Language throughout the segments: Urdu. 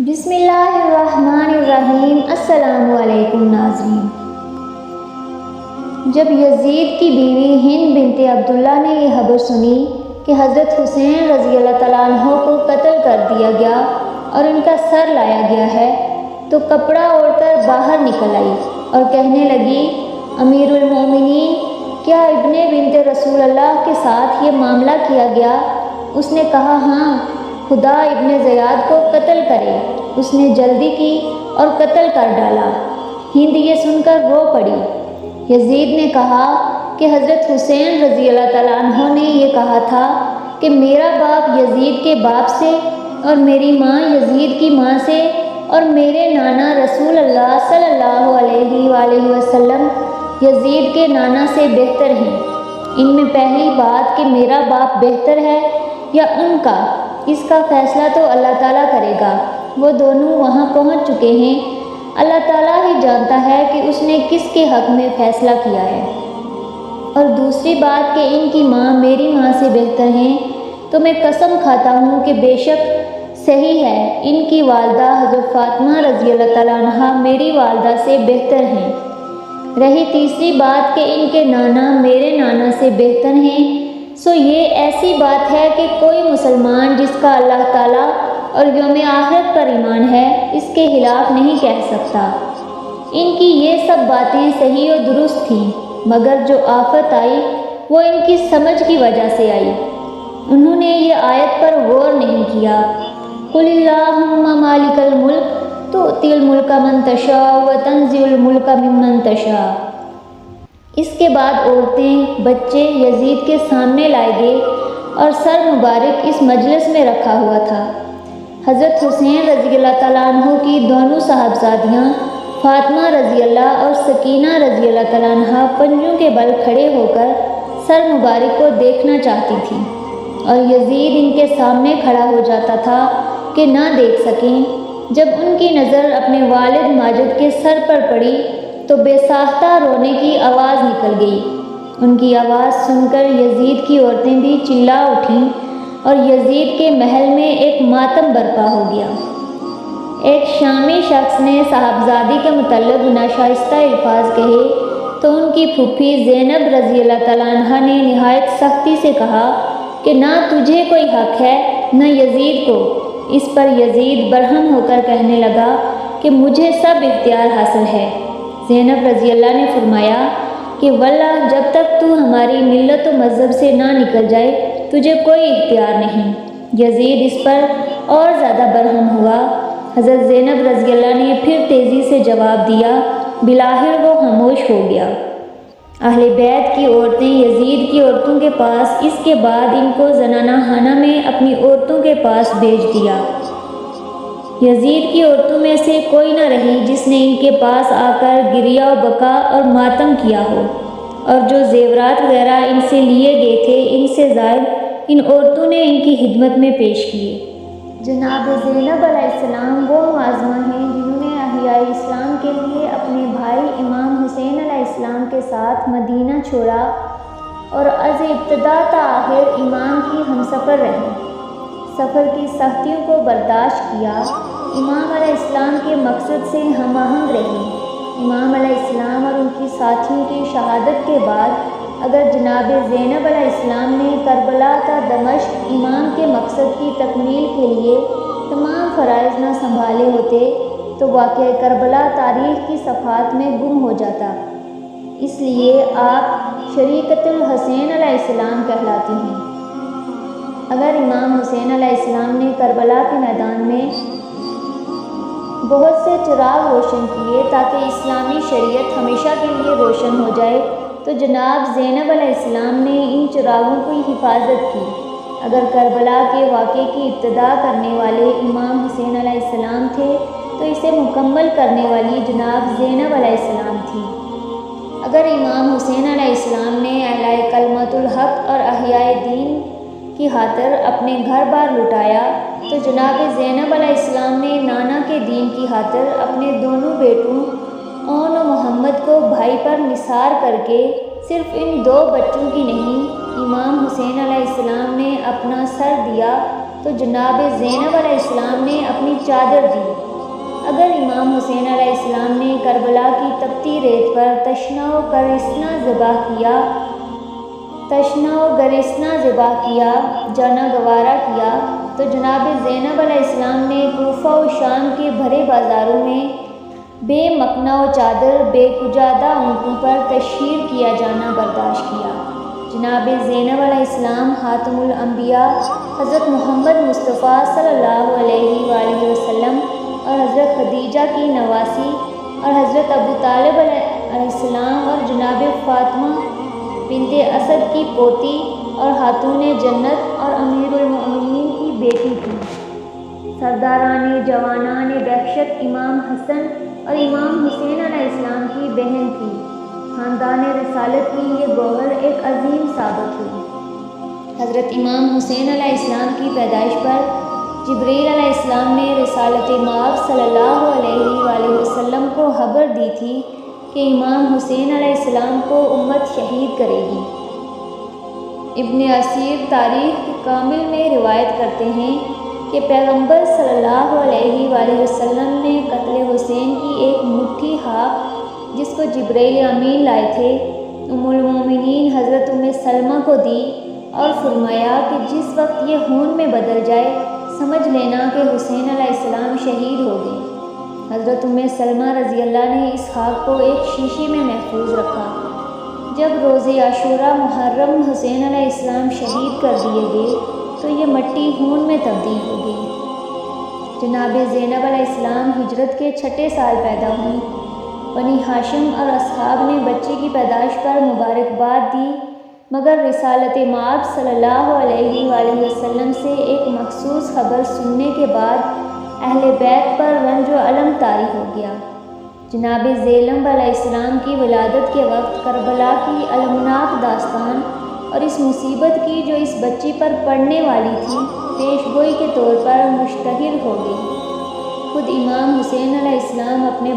بسم اللہ الرحمن الرحیم۔ السلام علیکم ناظرین۔ جب یزید کی بیوی ہند بنت عبداللہ نے یہ خبر سنی کہ حضرت حسین رضی اللہ تعالیٰ عنہ کو قتل کر دیا گیا اور ان کا سر لایا گیا ہے تو کپڑا اوڑھ کر باہر نکل آئی اور کہنے لگی، امیر المومنین، کیا ابن بنت رسول اللہ کے ساتھ یہ معاملہ کیا گیا؟ اس نے کہا، ہاں، خدا ابن زیاد کو قتل کرے۔ اس نے جلدی کی اور قتل کر ڈالا۔ ہند یہ سن کر رو پڑی۔ یزید نے کہا کہ حضرت حسین رضی اللہ تعالیٰ عنہ نے یہ کہا تھا کہ میرا باپ یزید کے باپ سے اور میری ماں یزید کی ماں سے اور میرے نانا رسول اللہ صلی اللہ علیہ وآلہ وسلم یزید کے نانا سے بہتر ہیں۔ ان میں پہلی بات کہ میرا باپ بہتر ہے یا ان کا، اس کا فیصلہ تو اللہ تعالیٰ کرے گا۔ وہ دونوں وہاں پہنچ چکے ہیں۔ اللہ تعالیٰ ہی جانتا ہے کہ اس نے کس کے حق میں فیصلہ کیا ہے۔ اور دوسری بات کہ ان کی ماں میری ماں سے بہتر ہیں، تو میں قسم کھاتا ہوں کہ بے شک صحیح ہے، ان کی والدہ حضرت فاطمہ رضی اللہ تعالیٰ عنہا میری والدہ سے بہتر ہیں۔ رہی تیسری بات کہ ان کے نانا میرے نانا سے بہتر ہیں، سو یہ ایسی بات ہے کہ کوئی مسلمان جس کا اللہ تعالیٰ اور یوم آخرت پر ایمان ہے اس کے خلاف نہیں کہہ سکتا۔ ان کی یہ سب باتیں صحیح و درست تھیں، مگر جو آفت آئی وہ ان کی سمجھ کی وجہ سے آئی۔ انہوں نے یہ آیت پر غور نہیں کیا، قُلِ اللَّهُمَّ مَالِكَ الْمُلْكِ تُؤْتِي الْمُلْكَ مَن تَشَاءُ وَتَنزِعُ الْمُلْكَ مِمَّن تَشَاءُ۔ اس کے بعد عورتیں، بچے یزید کے سامنے لائے گئے اور سر مبارک اس مجلس میں رکھا ہوا تھا۔ حضرت حسین رضی اللہ تعالیٰ عنہ کی دونوں صاحبزادیاں فاطمہ رضی اللہ اور سکینہ رضی اللہ تعالیٰ عنہ پنجوں کے بل کھڑے ہو کر سر مبارک کو دیکھنا چاہتی تھیں، اور یزید ان کے سامنے کھڑا ہو جاتا تھا کہ نہ دیکھ سکیں۔ جب ان کی نظر اپنے والد ماجد کے سر پر پڑی تو بے ساختہ رونے کی آواز نکل گئی۔ ان کی آواز سن کر یزید کی عورتیں بھی چلا اٹھیں اور یزید کے محل میں ایک ماتم برپا ہو گیا۔ ایک شامی شخص نے صاحبزادی کے متعلق ناشائستہ الفاظ کہے تو ان کی پھوپھی زینب رضی اللہ تعالیٰ عنہ نے نہایت سختی سے کہا کہ نہ تجھے کوئی حق ہے نہ یزید کو۔ اس پر یزید برہم ہو کر کہنے لگا کہ مجھے سب اختیار حاصل ہے۔ زینب رضی اللہ نے فرمایا کہ واللہ جب تک تو ہماری ملت و مذہب سے نہ نکل جائے تجھے کوئی اختیار نہیں۔ یزید اس پر اور زیادہ برہم ہوا۔ حضرت زینب رضی اللہ نے پھر تیزی سے جواب دیا، بالآخر وہ خاموش ہو گیا۔ اہل بیت کی عورتیں یزید کی عورتوں کے پاس، اس کے بعد ان کو زنانہ خانہ میں اپنی عورتوں کے پاس بھیج دیا۔ یزید کی عورتوں میں سے کوئی نہ رہی جس نے ان کے پاس آ کر گریہ و بکا اور ماتم کیا ہو، اور جو زیورات وغیرہ ان سے لیے گئے تھے ان سے زائد ان عورتوں نے ان کی خدمت میں پیش کیے۔ جناب زینب علیہ السلام وہ معظمہ ہیں جنہوں نے احیاء اسلام کے لیے اپنے بھائی امام حسین علیہ السلام کے ساتھ مدینہ چھوڑا اور از ابتدا تا آخر امام کی ہمسفر رہیں۔ سفر کی سختیوں کو برداشت کیا، امام علیہ السلام کے مقصد سے ہم آہنگ رہیں۔ امام علیہ السلام اور ان کی ساتھیوں کی شہادت کے بعد اگر جناب زینب علیہ السلام نے کربلا تا دمشق امام کے مقصد کی تکمیل کے لیے تمام فرائض نہ سنبھالے ہوتے تو واقعہ کربلا تاریخ کی صفحات میں گم ہو جاتا۔ اس لیے آپ شریکۃ الحسین علیہ السلام کہلاتی ہیں۔ اگر امام حسین علیہ السلام نے کربلا کے میدان میں بہت سے چراغ روشن کیے تاکہ اسلامی شریعت ہمیشہ کے لیے روشن ہو جائے، تو جناب زینب علیہ السلام نے ان چراغوں کی حفاظت کی۔ اگر کربلا کے واقعے کی ابتدا کرنے والے امام حسین علیہ السلام تھے تو اسے مکمل کرنے والی جناب زینب علیہ السلام تھی۔ اگر امام حسین علیہ السلام نے اعلاء کلمۃ الحق اور احیاء دین کی خاطر اپنے گھر بار لٹایا تو جناب زینب علیہ السلام نے نانا کے دین کی خاطر اپنے دونوں بیٹوں اون و محمد کو بھائی پر نثار کر کے صرف ان دو بچوں کی نہیں، امام حسین علیہ السلام نے اپنا سر دیا تو جناب زینب علیہ السلام نے اپنی چادر دی۔ اگر امام حسین علیہ السلام نے کربلا کی تپتی ریت پر تشنہ و گرسنا ذبح کیا، جانا گوارا کیا، تو جناب زینب علیہ السلام نے کوفہ و شام کے بھرے بازاروں میں بے مکنا و چادر بے کجادہ اونٹوں پر تشہیر کیا جانا برداشت کیا۔ جناب زینب علیہ السلام خاتم الانبیاء حضرت محمد مصطفیٰ صلی اللہ علیہ وآلہ وسلم اور حضرت خدیجہ کی نواسی اور حضرت ابو طالب علیہ السلام اور جناب فاطمہ بنت اسد کی پوتی اور خاتون جنت اور امیر المؤمنین کی بیٹی تھی۔ سرداران جوانان بہشت امام حسن اور امام حسین علیہ السلام کی بہن تھی۔ خاندان رسالت کی یہ گوہر ایک عظیم ثابت ہوئی۔ حضرت امام حسین علیہ السلام کی پیدائش پر جبریل علیہ السلام نے رسالت مآب صلی اللہ علیہ وآلہ وسلم کو خبر دی تھی کہ امام حسین علیہ السلام کو امت شہید کرے گی۔ ابن اسیر تاریخ کامل میں روایت کرتے ہیں کہ پیغمبر صلی اللہ علیہ وآلہ وسلم نے قتل حسین کی ایک مٹھی خاک جس کو جبریل امین لائے تھے ام المومنین حضرت ام سلمہ کو دی اور فرمایا کہ جس وقت یہ خون میں بدل جائے سمجھ لینا کہ حسین علیہ السلام شہید ہو گئے۔ حضرت ام سلمہ رضی اللہ نے اس خاک کو ایک شیشے میں محفوظ رکھا۔ جب روز عاشوراء محرم حسین علیہ السلام شہید کر دیے گئے تو یہ مٹی خون میں تبدیل ہو گئی۔ جناب زینب علیہ السلام ہجرت کے 6 سال پیدا ہوئیں۔ بنی ہاشم اور اصحاب نے بچے کی پیدائش پر مبارکباد دی، مگر رسالت مآب صلی اللہ علیہ وآلہ وسلم سے ایک مخصوص خبر سننے کے بعد اہل بیت پر رنج و علم طاری ہو گیا۔ جناب زینب علیہ السلام کی ولادت کے وقت کربلا کی المناک داستان اور اس مصیبت کی جو اس بچی پر پڑنے والی تھی پیش گوئی کے طور پر مشتہر ہو گئی۔ خود امام حسین علیہ السلام اپنے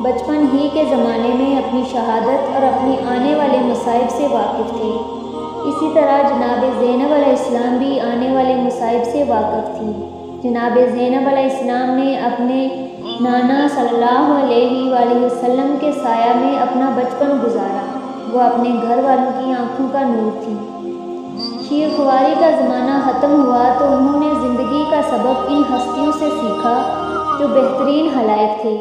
بچپن ہی کے زمانے میں اپنی شہادت اور اپنی آنے والے مصائب سے واقف تھے۔ اسی طرح جناب زینب علیہ السلام بھی آنے والے مصائب سے واقف تھی۔ جناب زینب علیہ السلام نے اپنے نانا صلی اللہ علیہ وآلہ وسلم کے سایہ میں اپنا بچپن گزارا۔ وہ اپنے گھر والوں کی آنکھوں کا نور تھی۔ شیر خواری کا زمانہ ختم ہوا تو انہوں نے زندگی کا سبق ان ہستیوں سے سیکھا جو بہترین خلائق تھے،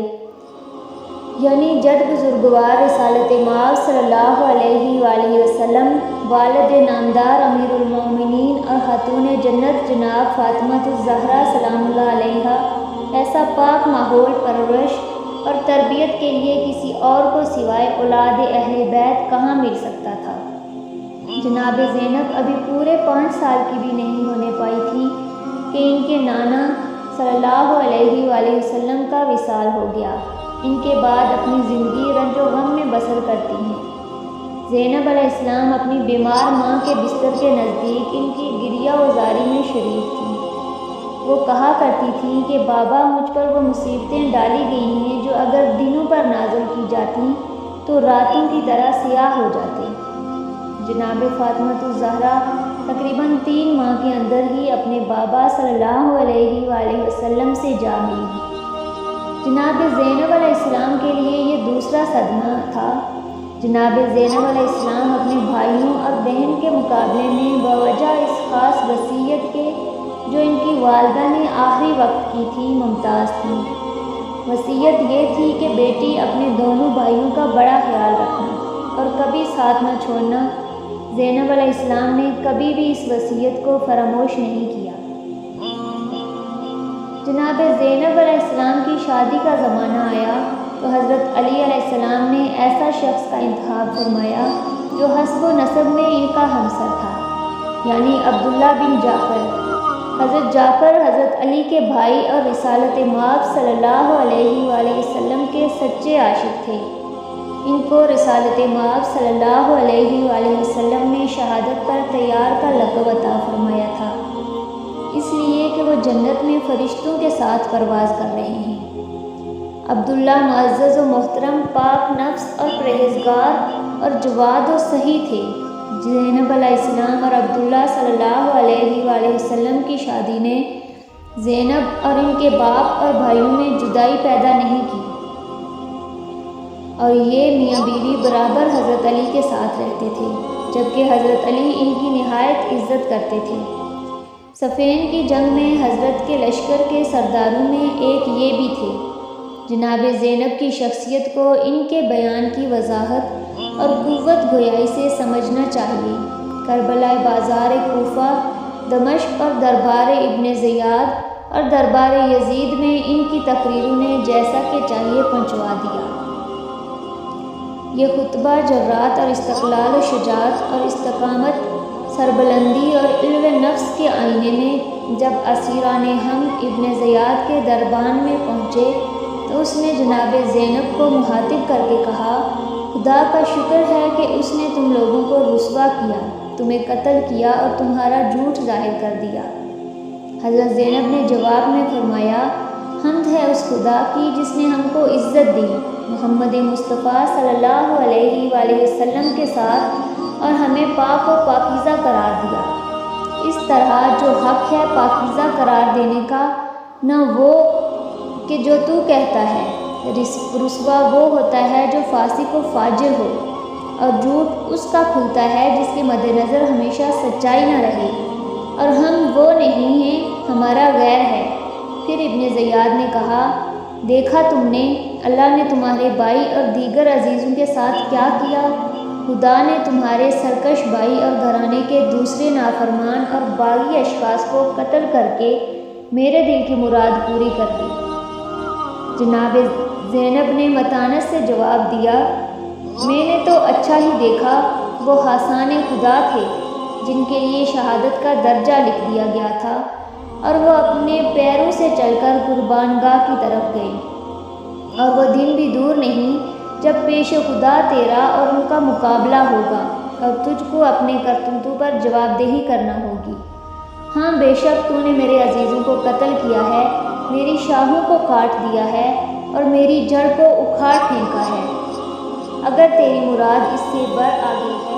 یعنی جد بزرگوار رسالت مآب صلی اللہ علیہ وآلہ وسلم، والد نامدار امیر المومنین اور خاتون جنت جناب فاطمہ الزہرا سلام اللہ علیہا۔ ایسا پاک ماحول پرورش اور تربیت کے لیے کسی اور کو سوائے اولاد اہل بیت کہاں مل سکتا تھا۔ جناب زینب ابھی پورے 5 سال کی بھی نہیں ہونے پائی تھی کہ ان کے نانا صلی اللہ علیہ وآلہ وسلم کا وصال ہو گیا۔ ان کے بعد اپنی زندگی رنج و غم میں بسر کرتی ہیں۔ زینب علیہ السلام اپنی بیمار ماں کے بستر کے نزدیک ان کی گریہ و زاری میں شریک تھیں۔ وہ کہا کرتی تھیں کہ بابا مجھ پر وہ مصیبتیں ڈالی گئی ہیں جو اگر دنوں پر نازل کی جاتی تو راتوں کی طرح سیاہ ہو جاتے۔ جناب فاطمہ الزہرا تقریباً 3 ماہ کے اندر ہی اپنے بابا صلی اللہ علیہ وآلہ وسلم سے جا ملی۔ جناب زینب علیہ السلام کے لیے یہ دوسرا صدمہ تھا۔ جناب زینب علیہ السلام اپنے بھائیوں اور بہن کے مقابلے میں بوجہ اس خاص وصیت کے جو ان کی والدہ نے آخری وقت کی تھی ممتاز تھیں۔ وصیت یہ تھی کہ بیٹی اپنے دونوں بھائیوں کا بڑا خیال رکھنا اور کبھی ساتھ نہ چھوڑنا۔ زینب علیہ السلام نے کبھی بھی اس وصیت کو فراموش نہیں کیا۔ جناب زینب علیہ السلام کی شادی کا زمانہ آیا تو حضرت علی علیہ السلام نے ایسا شخص کا انتخاب فرمایا جو حسب و نسب میں ان کا ہمسر تھا، یعنی عبداللہ بن جعفر۔ حضرت جعفر حضرت علی کے بھائی اور رسالت مآب صلی اللہ علیہ وآلہ وسلم کے سچے عاشق تھے۔ ان کو رسالت مآب صلی اللہ علیہ وآلہ وسلم نے شہادت پر تیار کا لقب عطا فرمایا تھا، اس لیے کہ وہ جنت میں فرشتوں کے ساتھ پرواز کر رہے ہیں۔ عبداللہ معزز و محترم، پاک نفس اور پرہیزگار اور جواد و سخی تھے۔ زینب علیہ السلام اور عبداللہ صلی اللہ علیہ وآلہ وسلم کی شادی نے زینب اور ان کے باپ اور بھائیوں میں جدائی پیدا نہیں کی، اور یہ میاں بیوی برابر حضرت علی کے ساتھ رہتے تھے، جبکہ حضرت علی ان کی نہایت عزت کرتے تھے۔ صفین کی جنگ میں حضرت کے لشکر کے سرداروں میں ایک یہ بھی تھے۔ جناب زینب کی شخصیت کو ان کے بیان کی وضاحت اور قوت گویائی سے سمجھنا چاہیے۔ کربلا، بازار کوفہ، دمشق اور دربار ابن زیاد اور دربار یزید میں ان کی تقریروں نے جیسا کہ چاہیے پہنچوا دیا۔ یہ خطبہ جرات اور استقلال و شجاعت اور استقامت، سربلندی اور علو نفس کے آئینے میں جب اسیران ہم ابن زیاد کے دربان میں پہنچے تو اس نے جناب زینب کو مخاطب کر کے کہا، خدا کا شکر ہے کہ اس نے تم لوگوں کو رسوا کیا، تمہیں قتل کیا اور تمہارا جھوٹ ظاہر کر دیا۔ حضرت زینب نے جواب میں فرمایا، حمد ہے اس خدا کی جس نے ہم کو عزت دی، محمد مصطفیٰ صلی اللہ علیہ وآلہ وسلم کے ساتھ، اور ہمیں پاک و پاکیزہ قرار دیا۔ اس طرح جو حق ہے پاکیزہ قرار دینے کا، نہ وہ کہ جو تو کہتا ہے۔ رسوا وہ ہوتا ہے جو فاسق و فاجر ہو، اور جھوٹ اس کا کھلتا ہے جس کے مد نظر ہمیشہ سچائی نہ رہے، اور ہم وہ نہیں ہیں، ہمارا غیر ہے۔ پھر ابن زیاد نے کہا، دیکھا تم نے اللہ نے تمہارے بھائی اور دیگر عزیزوں کے ساتھ کیا کیا؟ خدا نے تمہارے سرکش بھائی اور گھرانے کے دوسرے نافرمان اور باغی اشخاص کو قتل کر کے میرے دل کی مراد پوری کر دی۔ جناب زینب نے متانت سے جواب دیا، میں نے تو اچھا ہی دیکھا، وہ حسان خدا تھے جن کے لیے شہادت کا درجہ لکھ دیا گیا تھا، اور وہ اپنے پیروں سے چل کر قربان گاہ کی طرف گئے، اور وہ دن بھی دور نہیں جب پیش خدا تیرا اور ان کا مقابلہ ہوگا، اور تجھ کو اپنے کرتوتوں پر جواب دہی کرنا ہوگی۔ ہاں بے شک تو نے میرے عزیزوں کو قتل کیا ہے، میری شاخوں کو کاٹ دیا ہے اور میری جڑ کو اکھاڑ پھینکا ہے۔ اگر تیری مراد اس سے بر آ گئی ہے